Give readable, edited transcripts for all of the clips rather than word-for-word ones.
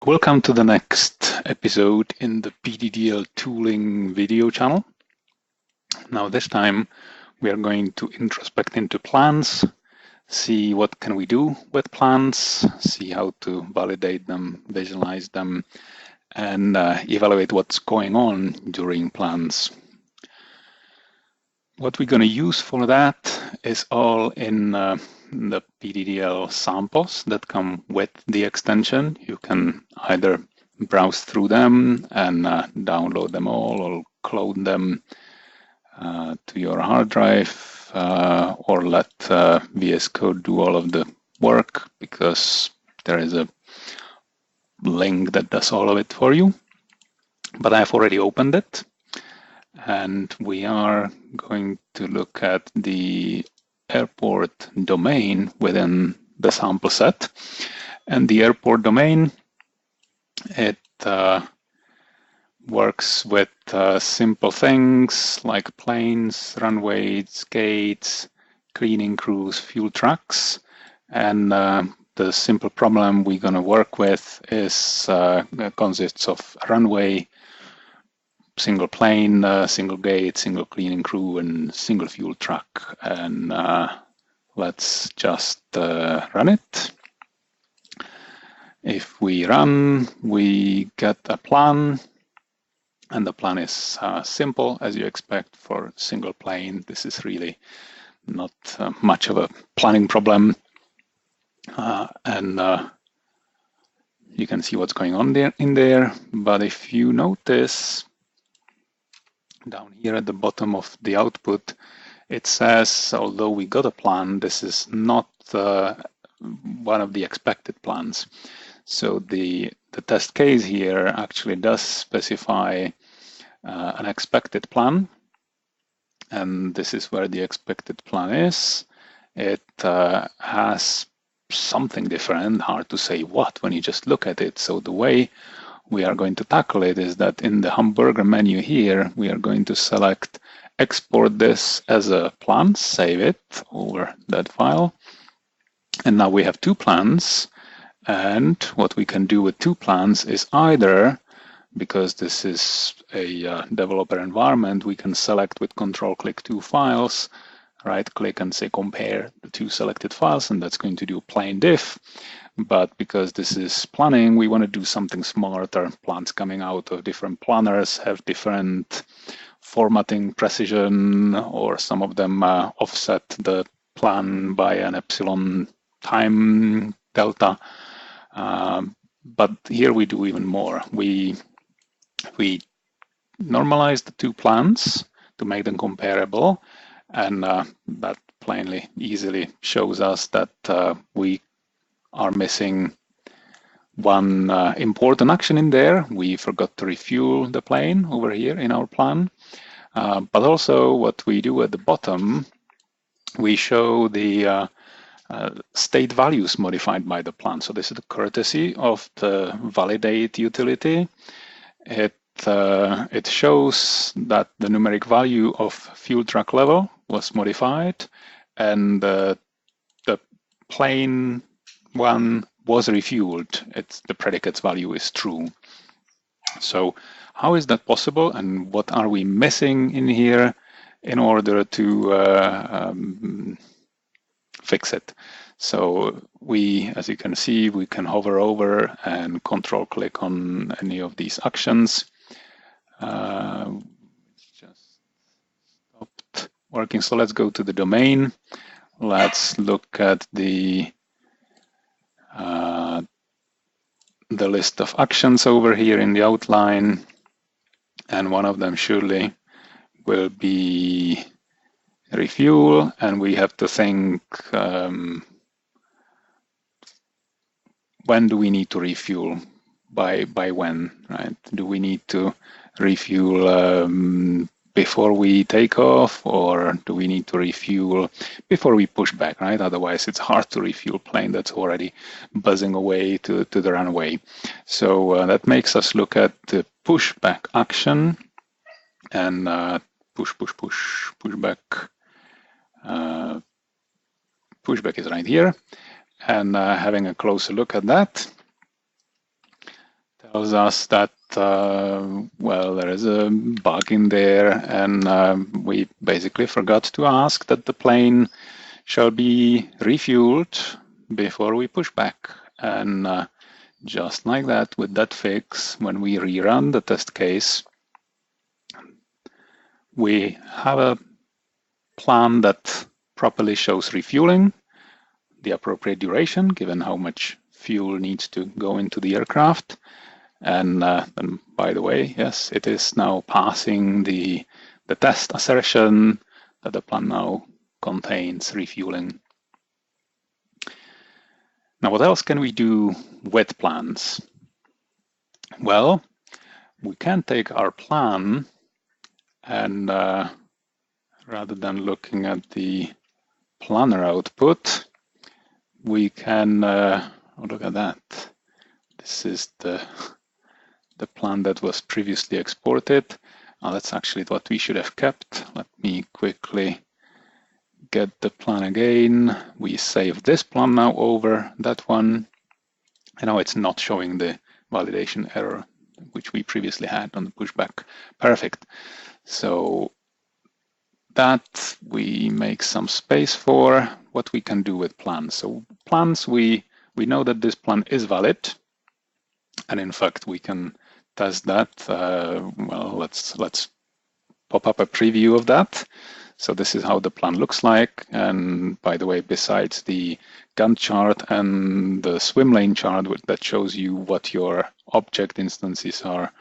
Welcome to the next episode in the PDDL Tooling video channel. Now this time we are going to introspect into plans, see what can we do with plans, see how to validate them, visualize them, and evaluate what's going on during plans. What we're going to use for that is all in the PDDL samples that come with the extension. You can either browse through them and download them all or clone them to your hard drive or let VS Code do all of the work, because there is a link that does all of it for you. But I've already opened it, and we are going to look at the airport domain within the sample set. And the airport domain, it works with simple things like planes, runways, gates, cleaning crews, fuel trucks. And the simple problem we're going to work with is consists of a runway, single plane, single gate, single cleaning crew, and single fuel truck. And let's just run it. If we run, we get a plan, and the plan is simple, as you expect for single plane. This is really not much of a planning problem. And you can see what's going on in there. But if you notice, down here at the bottom of the output, it says, although we got a plan, this is not one of the expected plans. So the test case here actually does specify an expected plan. And this is where the expected plan is. It has something different, hard to say what when you just look at it. So the way we are going to tackle it is that in the hamburger menu here, we are going to select export this as a plan, save it over that file. And now we have two plans. And what we can do with two plans is either, because this is a developer environment, we can select with Control-click two files, right-click and say compare the two selected files, and that's going to do plain diff. But because this is planning, we want to do something smarter. Plans coming out of different planners have different formatting precision, or some of them offset the plan by an epsilon time delta. But here we do even more. We normalize the two plans to make them comparable, and that plainly easily shows us that we are missing one important action in there. We forgot to refuel the plane over here in our plan. But also what we do at the bottom, we show the state values modified by the plan. So this is the courtesy of the validate utility. It shows that the numeric value of fuel truck level was modified, and the plane one was refueled. The predicate's value is true. So how is that possible, and what are we missing in here in order to fix it? So as you can see, we can hover over and Control-click on any of these actions. Just stopped working. So let's go to the domain. Let's look at the list of actions over here in the outline, and one of them surely will be refuel, and we have to think when do we need to refuel, by when, right? Do we need to refuel before we take off, or do we need to refuel before we push back, right? Otherwise, it's hard to refuel plane that's already buzzing away to the runway. So that makes us look at the pushback action, and pushback. Pushback is right here, and having a closer look at that, tells us that, well, there is a bug in there, and we basically forgot to ask that the plane shall be refueled before we push back. And just like that, with that fix, when we rerun the test case, we have a plan that properly shows refueling, the appropriate duration, given how much fuel needs to go into the aircraft. And by the way, yes, it is now passing the test assertion that the plan now contains refueling. Now, what else can we do with plans? Well, we can take our plan and rather than looking at the planner output, we can, oh, look at that. This is the plan that was previously exported. That's actually what we should have kept. Let me quickly get the plan again. We save this plan now over that one. And now it's not showing the validation error, which we previously had on the pushback. Perfect. So that we make some space for what we can do with plans. So plans, we know that this plan is valid. And in fact, we can test that. Well, let's pop up a preview of that. So this is how the plan looks like. And by the way, besides the Gantt chart and the swim lane chart that shows you what your object instances are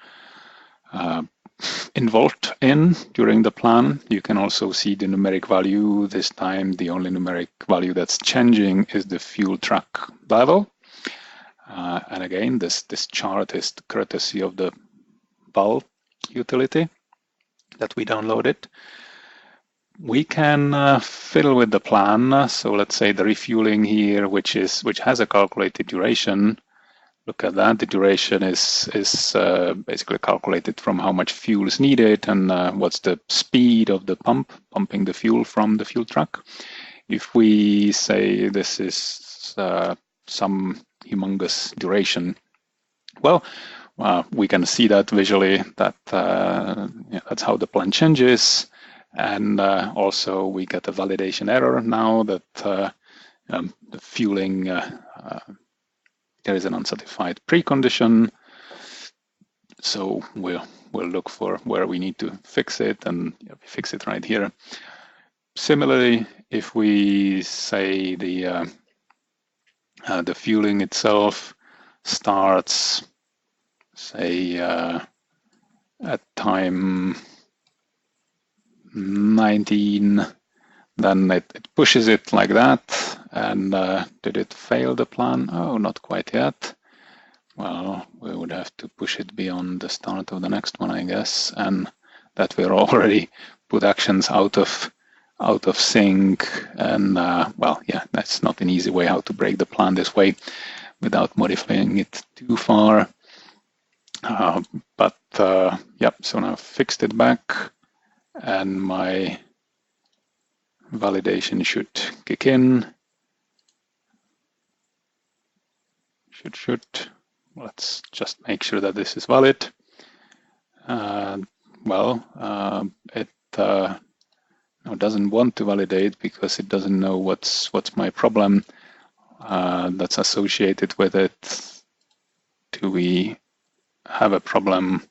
involved in during the plan, you can also see the numeric value. This time, the only numeric value that's changing is the fuel truck level. And again, this chart is courtesy of the BAL utility that we downloaded. We can fiddle with the plan. So let's say the refueling here, which has a calculated duration. Look at that. The duration is basically calculated from how much fuel is needed and what's the speed of the pumping the fuel from the fuel truck. If we say this is some humongous duration, well, we can see that visually, that that's how the plan changes. And also we get a validation error now that the fueling, there is an unsatisfied precondition. So we'll look for where we need to fix it, and fix it right here. Similarly, if we say the fueling itself starts, say, at time 19, then it pushes it like that. And did it fail the plan? Oh, not quite yet. Well, we would have to push it beyond the start of the next one, I guess, and that we're already put actions out of sync. And well, yeah, that's not an easy way how to break the plan this way without modifying it too far. But yep, so now I've fixed it back, and my validation should kick in. Should. Let's just make sure that this is valid. Well, it now doesn't want to validate because it doesn't know what's my problem that's associated with it. Do we have a problem?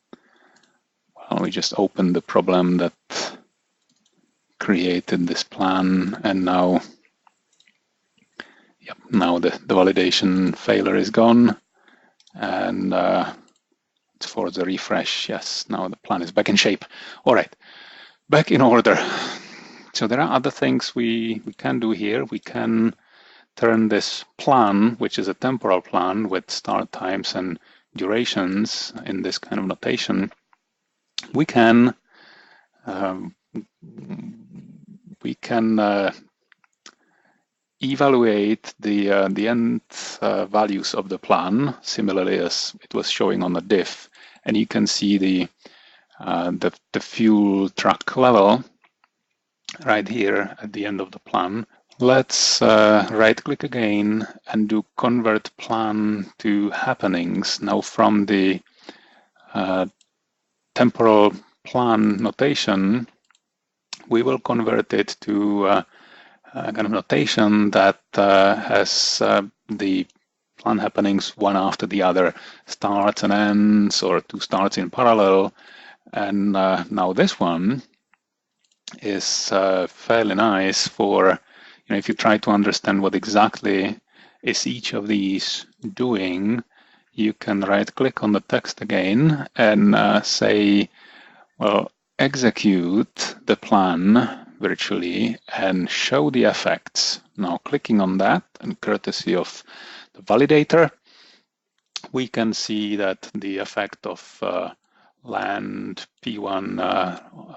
Well, we just opened the problem that created this plan, and now, yep, now the validation failure is gone, and for the refresh, yes, now the plan is back in shape. All right, back in order. So there are other things we can do here. We can turn this plan, which is a temporal plan with start times and durations in this kind of notation. We can evaluate the end values of the plan, similarly as it was showing on the diff, and you can see the fuel truck level right here at the end of the plan. Let's right-click again and do convert plan to happenings. Now from the temporal plan notation, we will convert it to a kind of notation that has the plan happenings one after the other, starts and ends, or two starts in parallel. And now this one is fairly nice for, if you try to understand what exactly is each of these doing, you can right-click on the text again and say, well, execute the plan virtually and show the effects. Now, clicking on that, and courtesy of the validator, we can see that the effect of land P1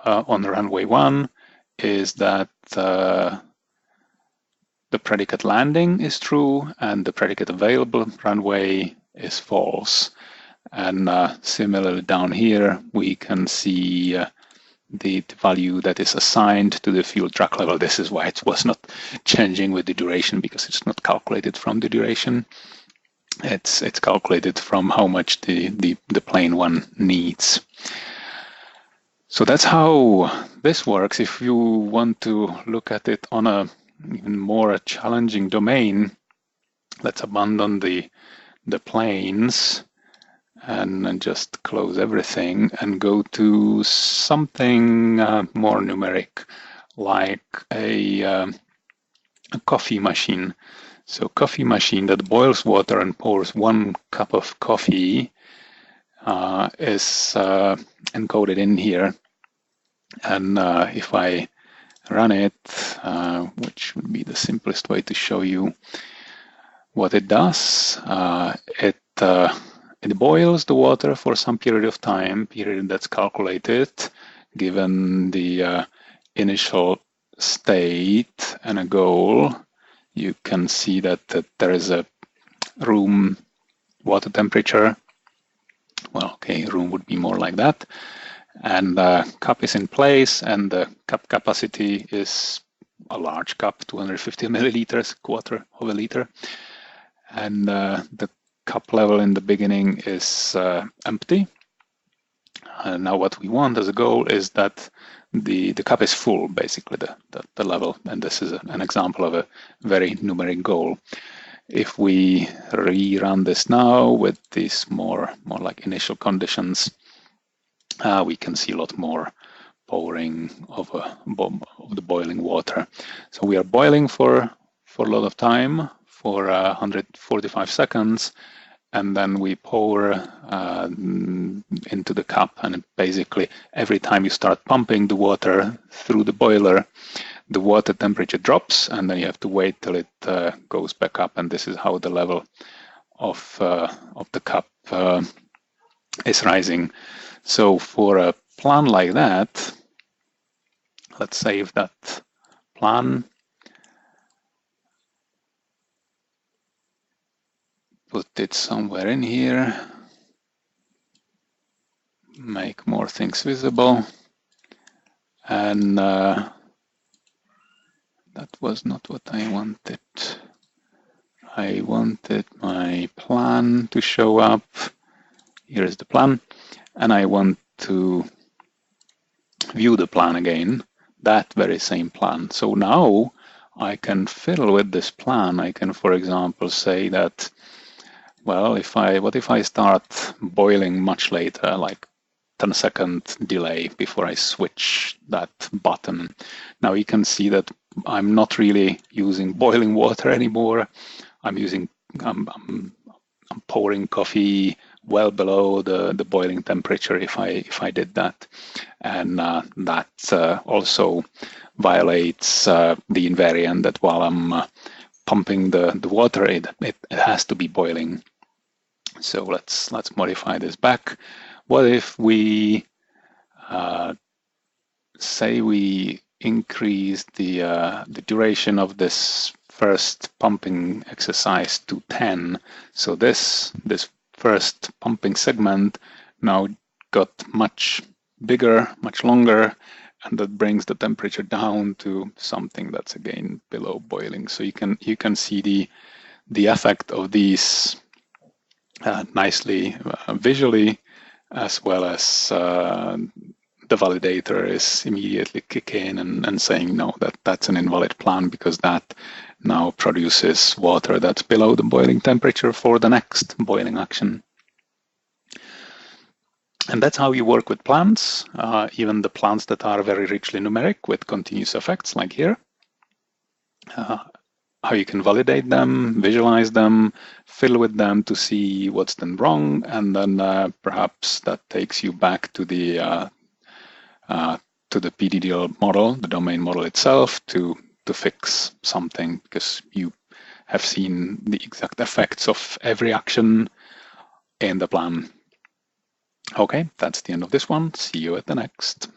on runway 1 is that the predicate landing is true and the predicate available runway is false. And similarly down here, we can see the value that is assigned to the fuel truck level. This is why it was not changing with the duration, because it's not calculated from the duration. It's calculated from how much the plane one needs. So that's how this works. If you want to look at it on a even more challenging domain, let's abandon the planes and just close everything and go to something more numeric, like a coffee machine. So coffee machine that boils water and pours 1 cup of coffee is encoded in here. And if I run it, which would be the simplest way to show you what it does, it boils the water for some period of time, period that's calculated, given the initial state and a goal. You can see that there is a room water temperature. Well, okay, room would be more like that. And the cup is in place, and the cup capacity is a large cup, 250 milliliters, quarter of a liter. And the cup level in the beginning is empty. Now what we want as a goal is that the cup is full, basically, the level. And this is an example of a very numeric goal. If we rerun this now with these more like initial conditions, we can see a lot more pouring of the boiling water. So we are boiling for a lot of time, for 145 seconds, and then we pour into the cup, and basically every time you start pumping the water through the boiler, the water temperature drops, and then you have to wait till it goes back up, and this is how the level of the cup is rising. So for a plan like that, let's save that plan, put it somewhere in here, make more things visible, and that was not what I wanted. I wanted my plan to show up. Here is the plan, and I want to view the plan again, that very same plan. So now I can fiddle with this plan. I can, for example, say that, well, what if I start boiling much later, like 10-second delay before I switch that button. Now you can see that I'm not really using boiling water anymore. I'm pouring coffee well below the boiling temperature if I did that, and that also violates the invariant that while I'm pumping the water, it has to be boiling. So let's modify this back. What if we say we increase the duration of this first pumping exercise to 10? So this first pumping segment now got much bigger, much longer, and that brings the temperature down to something that's again below boiling. So you can see the effect of these nicely visually, as well as the validator is immediately kicking in and saying, no, that's an invalid plan, because that now produces water that's below the boiling temperature for the next boiling action. And that's how you work with plans, even the plans that are very richly numeric with continuous effects like here. How you can validate them, visualize them, fill with them to see what's done wrong, and then perhaps that takes you back to the PDDL model, the domain model itself, to fix something, because you have seen the exact effects of every action in the plan. Okay, that's the end of this one. See you at the next.